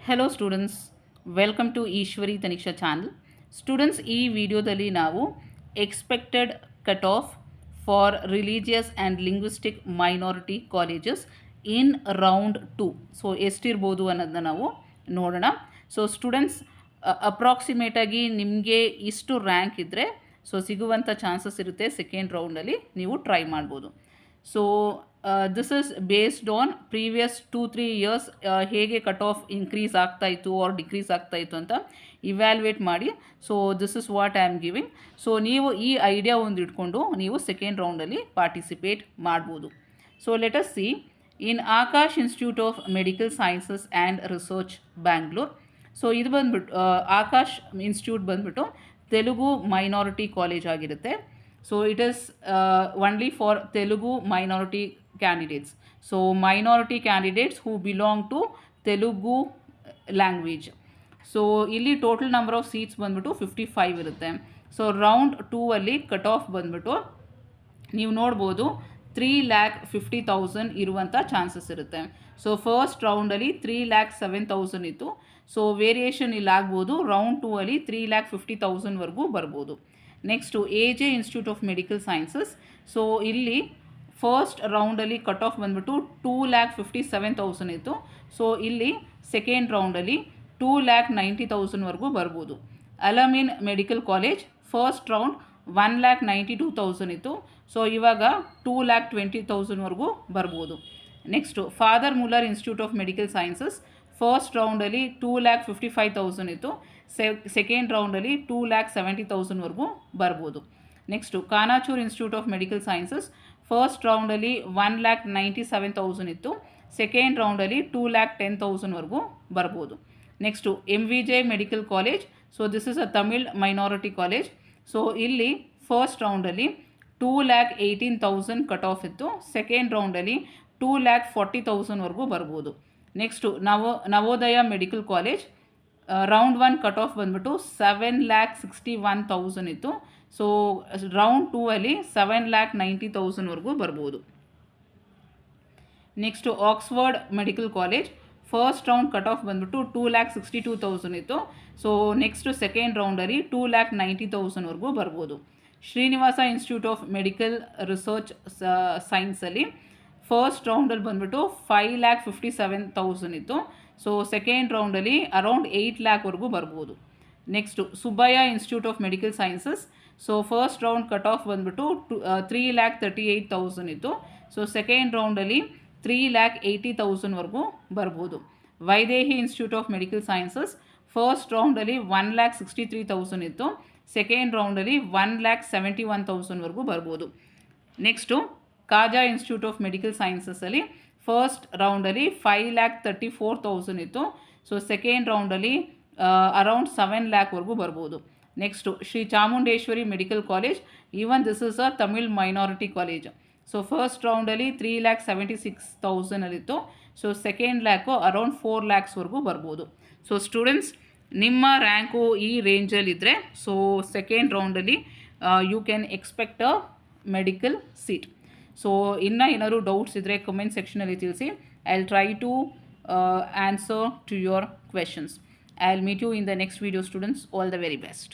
Hello students, welcome to Eshwari Taniksha channel. Students, ಈ ವಿಡಿಯೋದಲ್ಲಿ ನಾವು expected cut off for religious and linguistic minority colleges in round 2 so ಎಷ್ಟಿರ್ಬೋದು ಅನ್ನೋದನ್ನ ನಾವು ನೋಡೋಣ. ಸೊ ಸ್ಟೂಡೆಂಟ್ಸ್, ಅಪ್ರಾಕ್ಸಿಮೇಟಾಗಿ ನಿಮಗೆ ಇಷ್ಟು ರ್ಯಾಂಕ್ ಇದ್ದರೆ ಸೊ ಸಿಗುವಂಥ ಚಾನ್ಸಸ್ ಇರುತ್ತೆ. ಸೆಕೆಂಡ್ ರೌಂಡಲ್ಲಿ ನೀವು ಟ್ರೈ ಮಾಡ್ಬೋದು. So this is based on previous 2-3 years ಹೇಗೆ ಕಟ್ ಆಫ್ ಇನ್ಕ್ರೀಸ್ ಆಗ್ತಾಯಿತ್ತು ಆರ್ ಡಿಕ್ರೀಸ್ ಆಗ್ತಾಯಿತ್ತು ಅಂತ ಇವ್ಯಾಲ್ಯೂಯೇಟ್ ಮಾಡಿ. So this is what I am giving. So ನೀವು ಈ ಐಡಿಯಾ ಒಂದು ಇಟ್ಕೊಂಡು ನೀವು ಸೆಕೆಂಡ್ ರೌಂಡಲ್ಲಿ ಪಾರ್ಟಿಸಿಪೇಟ್ ಮಾಡ್ಬೋದು. So let us see in Akash institute of medical sciences and research Bangalore. So ಇದು ಬಂದ್ಬಿಟ್ಟು ಆಕಾಶ್ ಇನ್ಸ್ಟಿಟ್ಯೂಟ್ ಬಂದ್ಬಿಟ್ಟು ತೆಲುಗು ಮೈನಾರಿಟಿ ಕಾಲೇಜ್ ಆಗಿರುತ್ತೆ. So it is only for Telugu minority candidates. So minority candidates who belong to Telugu language. So ಇಲ್ಲಿ total number of seats ಬಂದ್ಬಿಟ್ಟು 55 ಇರುತ್ತೆ. So round 2 ಅಲ್ಲಿ cut off ಬಂದ್ಬಿಟ್ಟು ನೀವು ನೋಡ್ಬೋದು 3,50,000 ಇರುವಂಥ ಚಾನ್ಸಸ್ ಇರುತ್ತೆ. ಸೊ ಫಸ್ಟ್ ರೌಂಡಲ್ಲಿ 3,07,000 ಇತ್ತು. ಸೊ ವೇರಿಯೇಷನ್ ಇಲ್ಲಿ ಆಗ್ಬೋದು. ರೌಂಡ್ 2 ಅಲ್ಲಿ 3,50,000ವರೆಗೂ ಬರ್ಬೋದು. Next AJ institute of medical sciences. So ಇಲ್ಲಿ ಫಸ್ಟ್ ರೌಂಡಲ್ಲಿ ಕಟ್ ಆಫ್ ಬಂದ್ಬಿಟ್ಟು 2,57,000 ಇತ್ತು. ಸೊ ಇಲ್ಲಿ ಸೆಕೆಂಡ್ ರೌಂಡಲ್ಲಿ 2,90,000ವರೆಗೂ ಬರ್ಬೋದು. Al-Ameen medical college first round 1,92,000 ಇತ್ತು. ಸೊ ಇವಾಗ 2,20,000ವರೆಗೂ ಬರ್ಬೋದು. Next father Muller institute of medical sciences first ರೌಂಡಲ್ಲಿ 2,55,000 ಇತ್ತು. ಸೆಕೆಂಡ್ ರೌಂಡಲ್ಲಿ 2,70,000ವರೆಗೂ ಬರ್ಬೋದು. Next Kanachur institute of medical sciences first ರೌಂಡಲ್ಲಿ 1,97,000 ಇತ್ತು. ಸೆಕೆಂಡ್ ರೌಂಡಲ್ಲಿ 2,10,000ವರೆಗೂ ಬರ್ಬೋದು. Next MVJ medical college. So this is a Tamil minority college. So ಇಲ್ಲಿ ಫಸ್ಟ್ ರೌಂಡಲ್ಲಿ 2,18,000 ಕಟ್ ಆಫ್ ಇತ್ತು. ಸೆಕೆಂಡ್ ರೌಂಡಲ್ಲಿ 2,40,000ವರೆಗೂ ಬರ್ಬೋದು. Next Navodaya medical college round 1 cut off ಬಂದ್ಬಿಟ್ಟು 7,61,000 ಇತ್ತು. ಸೊ ರೌಂಡ್ 2 ಅಲ್ಲಿ 7,90,000ವರೆಗೂ ಬರ್ಬೋದು. Next Oxford medical college first round cut off ಬಂದ್ಬಿಟ್ಟು 2,62,000 ಇತ್ತು. ಸೊ ನೆಕ್ಸ್ಟು ಸೆಕೆಂಡ್ ರೌಂಡಲ್ಲಿ 2,90,000ವರೆಗೂ ಬರ್ಬೋದು. Srinivas institute of medical research ಸೈನ್ಸಲ್ಲಿ ಫಸ್ಟ್ ರೌಂಡಲ್ಲಿ ಬಂದ್ಬಿಟ್ಟು 5,57,000 ಇತ್ತು. ಸೊ ಸೆಕೆಂಡ್ ರೌಂಡಲ್ಲಿ ಅರೌಂಡ್ 8,00,000ವರೆಗೂ ಬರ್ಬೋದು. Next Subbaiah institute of medical sciences. So first round cut off ಬಂದ್ಬಿಟ್ಟು 3,38,000 ಇತ್ತು. ಸೊ ಸೆಕೆಂಡ್ ರೌಂಡಲ್ಲಿ 3,80,000ವರೆಗೂ ಬರ್ಬೋದು. Vydehi institute of medical sciences first ರೌಂಡಲ್ಲಿ 1,63,000 ಇತ್ತು. ಸೆಕೆಂಡ್ ರೌಂಡಲ್ಲಿ 1,71,000ವರೆಗೂ ಬರ್ಬೋದು. Next Khaja institute of medical ಸೈನ್ಸಸ್ಸಲ್ಲಿ ಫಸ್ಟ್ ರೌಂಡಲ್ಲಿ 5,34,000 ಇತ್ತು. ಸೊ ಸೆಕೆಂಡ್ ರೌಂಡಲ್ಲಿ ಅರೌಂಡ್ 7,00,000ವರೆಗೂ ಬರ್ಬೋದು. Next Sri Chamundeshwari medical college. Even this is a Tamil minority college. So first ರೌಂಡಲ್ಲಿ 3,76,000 ಸೊ ಸೆಕೆಂಡ್ ಅರೌಂಡ್ 4,00,000ವರೆಗೂ ಬರ್ಬೋದು. ಸೊ ಸ್ಟೂಡೆಂಟ್ಸ್, ನಿಮ್ಮ ರ್ಯಾಂಕು ಈ ರೇಂಜಲ್ಲಿದ್ದರೆ ಸೊ ಸೆಕೆಂಡ್ ರೌಂಡಲ್ಲಿ you can expect a medical seat. So ಇನ್ನೂ ಏನಾದರೂ ಡೌಟ್ಸ್ ಇದ್ದರೆ ಕಮೆಂಟ್ ಸೆಕ್ಷನಲ್ಲಿ ತಿಳಿಸಿ. I will try to answer to your questions. I will meet you in the next video students. All the very best.